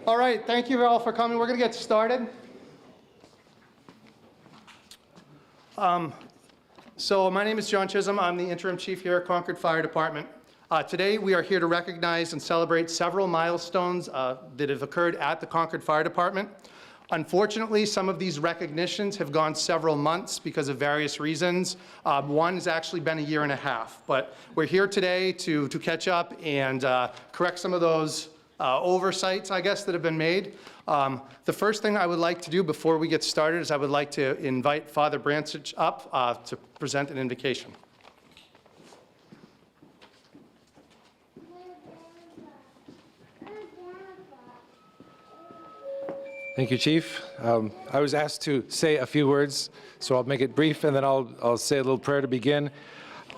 All right, thank you all for coming. We're going to get started. So my name is John Chisholm. I'm the interim chief here at Concord Fire Department. Today we are here to recognize and celebrate several milestones that have occurred at the Concord Fire Department. Unfortunately, some of these recognitions have gone several months because of various reasons. One has actually been a year and a half, but we're here today to catch up and correct some of those oversights, I guess, that have been made. The first thing I would like to do before we get started is I would like to invite Father Brancich up to present an invocation. Thank you, Chief. I was asked to say a few words, so I'll make it brief, and then I'll say a little prayer to begin.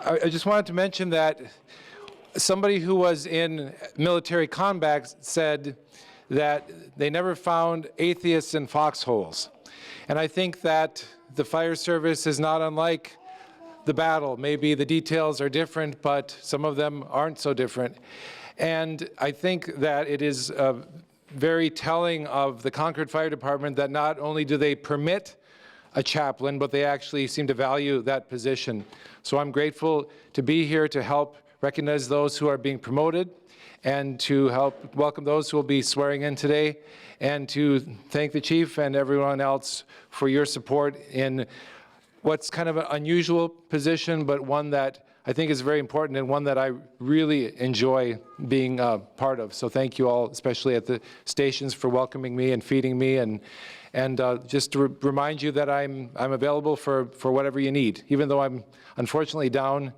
I just wanted to mention that somebody who was in military combat said that they never found atheists in foxholes. And I think that the fire service is not unlike the battle. Maybe the details are different, but some of them aren't so different. And I think that it is very telling of the Concord Fire Department that not only do they permit a chaplain, but they actually seem to value that position. So I'm grateful to be here to help recognize those who are being promoted and to help welcome those who will be swearing in today, and to thank the Chief and everyone else for your support in what's kind of an unusual position, but one that I think is very important and one that I really enjoy being part of. So thank you all, especially at the stations, for welcoming me and feeding me, and just to remind you that I'm available for whatever you need. Even though I'm unfortunately down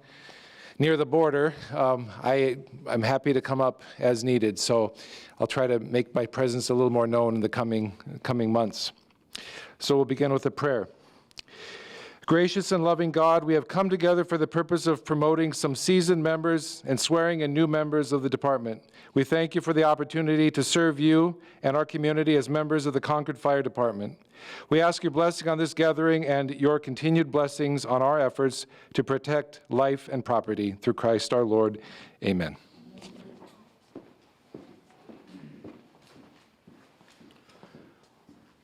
near the border, I'm happy to come up as needed. So I'll try to make my presence a little more known in the coming months. So we'll begin with a prayer. Gracious and loving God, we have come together for the purpose of promoting some seasoned members and swearing in new members of the department. We thank you for the opportunity to serve you and our community as members of the Concord Fire Department. We ask your blessing on this gathering and your continued blessings on our efforts to protect life and property through Christ our Lord. Amen.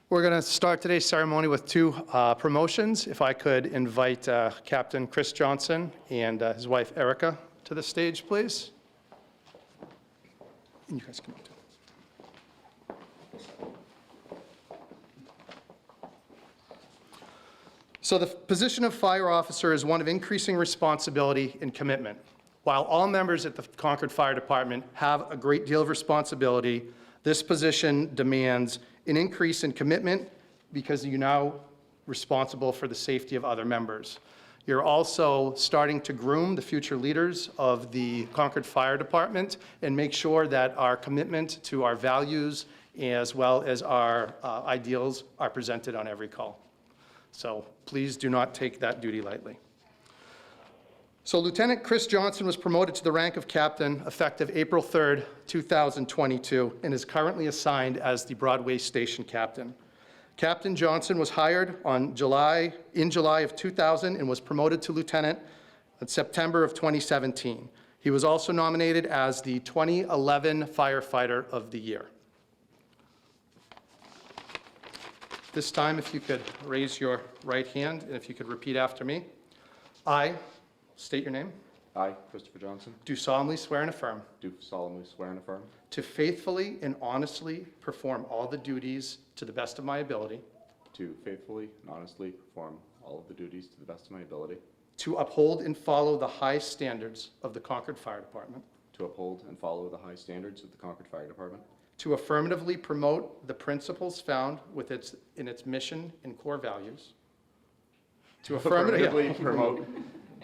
We're going to start today's ceremony with two promotions. If I could invite Captain Chris Johnson and his wife Erica to the stage, please. And you guys come up too. So the position of fire officer is one of increasing responsibility and commitment. While all members at the Concord Fire Department have a great deal of responsibility, this position demands an increase in commitment because you're now responsible for the safety of other members. You're also starting to groom the future leaders of the Concord Fire Department and make sure that our commitment to our values as well as our ideals are presented on every call. So please do not take that duty lightly. So Lieutenant Chris Johnson was promoted to the rank of captain effective April 3rd, 2022, and is currently assigned as the Broadway Station captain. Captain Johnson was hired in July of 2000 and was promoted to lieutenant in September of 2017. He was also nominated as the 2011 Firefighter of the Year. This time, if you could raise your right hand and if you could repeat after me. I state your name. I, Christopher Johnson, Do solemnly swear and affirm do solemnly swear and affirm to faithfully and honestly perform all the duties to the best of my ability, to faithfully and honestly perform all of the duties to the best of my ability, to uphold and follow the high standards of the Concord Fire Department, to uphold and follow the high standards of the Concord Fire Department, to affirmatively promote the principles found in its mission and core values, to affirmatively promote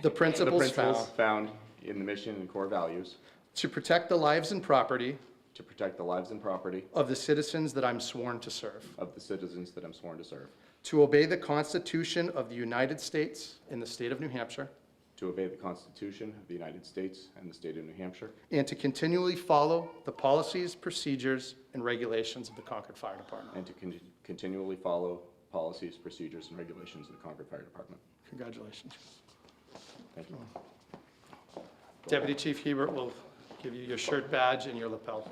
the principles found in the mission and core values, to protect the lives and property to protect the lives and property of the citizens that I'm sworn to serve, of the citizens that I'm sworn to serve, to obey the Constitution of the United States and the state of New Hampshire, to obey the Constitution of the United States and the state of New Hampshire, and to continually follow the policies, procedures, and regulations of the Concord Fire Department. and to continually follow policies, procedures, and regulations of the Concord Fire Department. Congratulations. Thank you. Deputy Chief Hebert will give you your shirt badge and your lapel.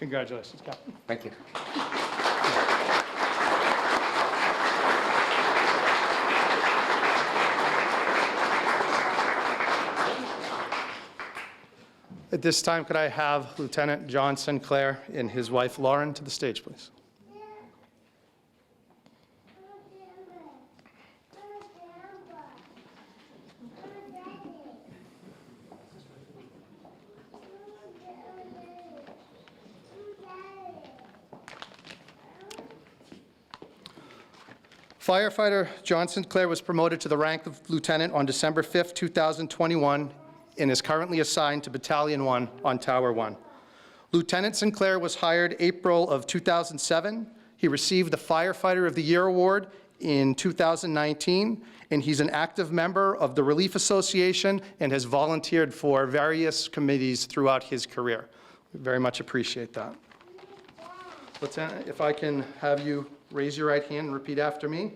Congratulations, Captain. Thank you. At this time, could I have Lieutenant John Sinclair and his wife Lauren to the stage, please? Firefighter John Sinclair was promoted to the rank of lieutenant on December 5th, 2021, and is currently assigned to Battalion 1 on Tower 1. Lieutenant Sinclair was hired April of 2007. He received the Firefighter of the Year Award in 2019, and he's an active member of the Relief Association and has volunteered for various committees throughout his career. We very much appreciate that. Lieutenant, if I can have you raise your right hand and repeat after me.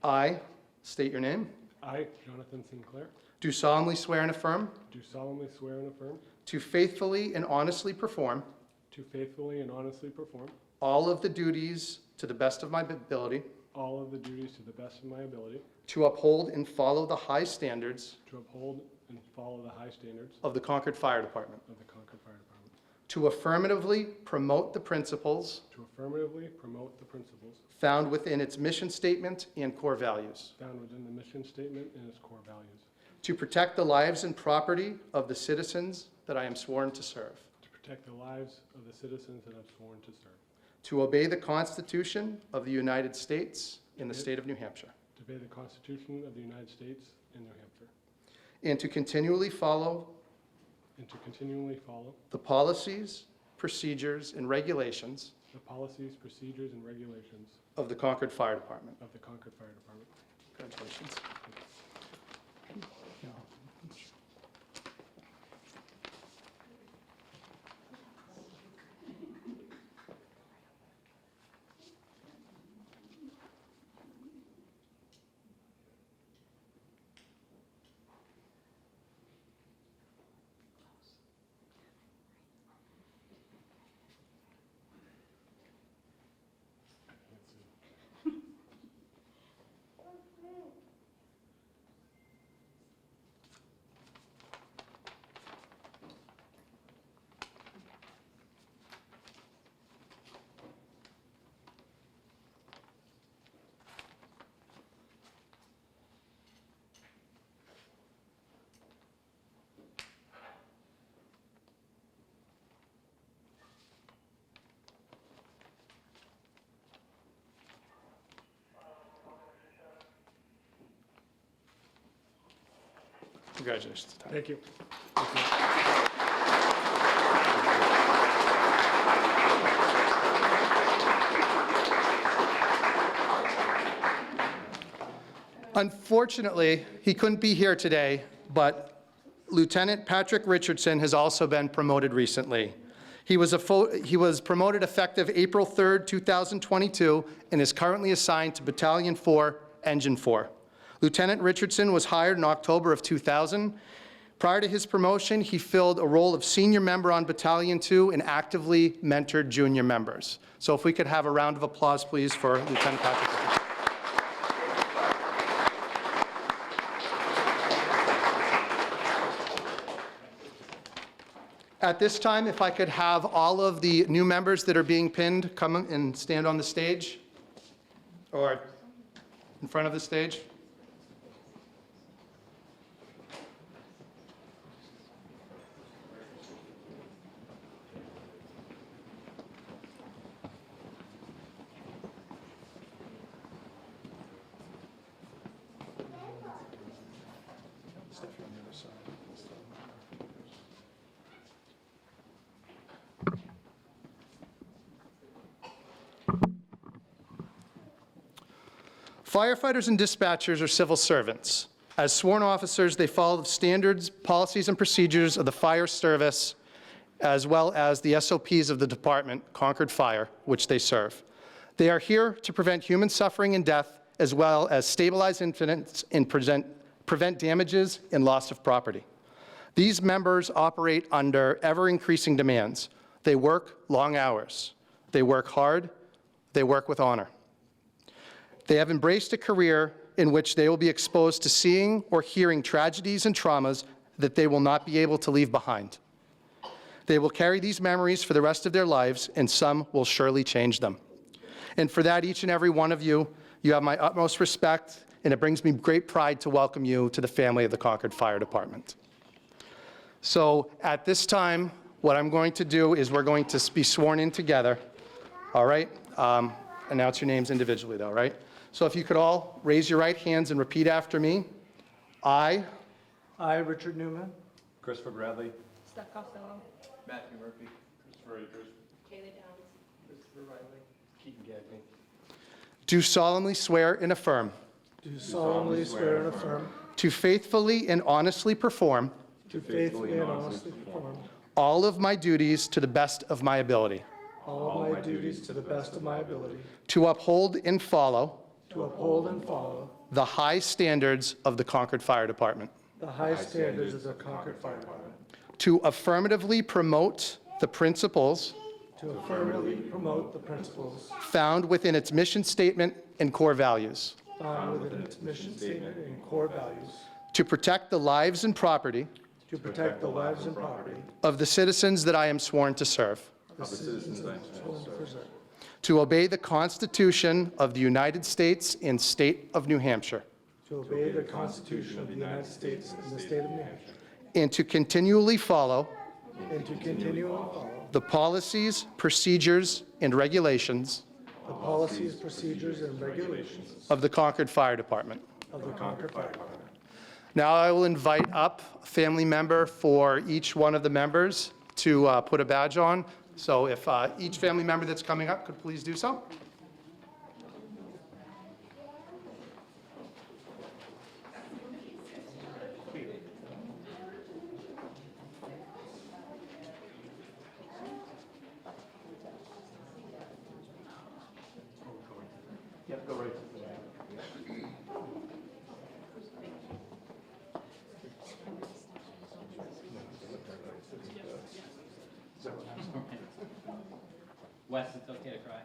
I state your name. I, Jonathan Sinclair, Do solemnly swear and affirm do solemnly swear and affirm to faithfully and honestly perform to faithfully and honestly perform all of the duties to the best of my ability, all of the duties to the best of my ability, to uphold and follow the high standards to uphold and follow the high standards of the Concord Fire Department, of the Concord Fire Department, to affirmatively promote the principles to affirmatively promote the principles found within its mission statement and core values, found within the mission statement and its core values, to protect the lives and property of the citizens that I am sworn to serve, to protect the lives of the citizens that I'm sworn to serve, to obey the Constitution of the United States and the state of New Hampshire, to obey the Constitution of the United States and New Hampshire, and to continually follow and to continually follow the policies, procedures, and regulations the policies, procedures, and regulations of the Concord Fire Department. of the Concord Fire Department. Congratulations. Congratulations, Ty. Thank you. Unfortunately, he couldn't be here today, but Lieutenant Patrick Richardson has also been promoted recently. He was promoted effective April 3rd, 2022, and is currently assigned to Battalion 4, Engine 4. Lieutenant Richardson was hired in October of 2000. Prior to his promotion, he filled a role of senior member on Battalion 2 and actively mentored junior members. So if we could have a round of applause, please, for Lieutenant Patrick Richardson. At this time, if I could have all of the new members that are being pinned come and stand on the stage or in front of the stage. Firefighters and dispatchers are civil servants. As sworn officers, they follow the standards, policies, and procedures of the fire service, as well as the SOPs of the department, Concord Fire, which they serve. They are here to prevent human suffering and death, as well as stabilize incidents and prevent damages and loss of property. These members operate under ever-increasing demands. They work long hours. They work hard. They work with honor. They have embraced a career in which they will be exposed to seeing or hearing tragedies and traumas that they will not be able to leave behind. They will carry these memories for the rest of their lives, and some will surely change them. And for that, each and every one of you, you have my utmost respect, and it brings me great pride to welcome you to the family of the Concord Fire Department. So at this time, what I'm going to do is we're going to be sworn in together, all right? Announce your names individually, though, right? So if you could all raise your right hands and repeat after me. I, Richard Newman. Christopher Bradley. Steph Costello. Matthew Murphy. Christopher Akers. Kaylee Downs. Christopher Riley. Keaton Gagne. do solemnly swear and affirm Do solemnly swear and affirm to faithfully and honestly perform to faithfully and honestly perform all of my duties to the best of my ability, all of my duties to the best of my ability, to uphold and follow to uphold and follow the high standards of the Concord Fire Department, the high standards of the Concord Fire Department, to affirmatively promote the principles to affirmatively promote the principles found within its mission statement and core values, found within its mission statement and core values, to protect the lives and property to protect the lives and property of the citizens that I am sworn to serve, of the citizens of the preserve, to obey the Constitution of the United States and state of New Hampshire, to obey the Constitution of the United States and the state of New Hampshire, and to continually follow and to continue and follow the policies, procedures, and regulations the policies, procedures, and regulations of the Concord Fire Department. of the Concord Fire Department. Now I will invite up a family member for each one of the members to put a badge on. So if each family member that's coming up could please do so. Yep, go right to the back. Wes, it's okay to cry.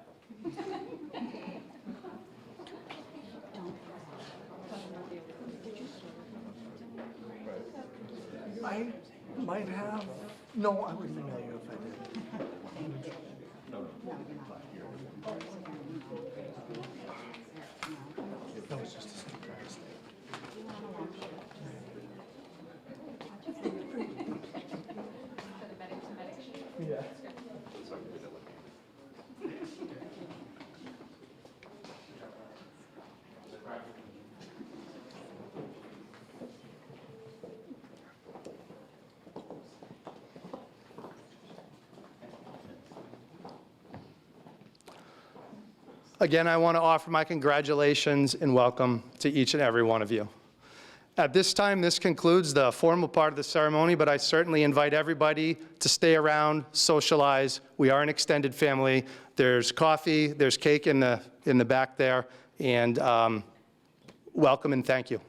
I might have, no, I would email you if I did. No, it's just a Sinclair thing. Yeah. Again, I want to offer my congratulations and welcome to each and every one of you. At this time, this concludes the formal part of the ceremony, but I certainly invite everybody to stay around, socialize. We are an extended family. There's coffee, there's cake in the back there, and welcome and thank you.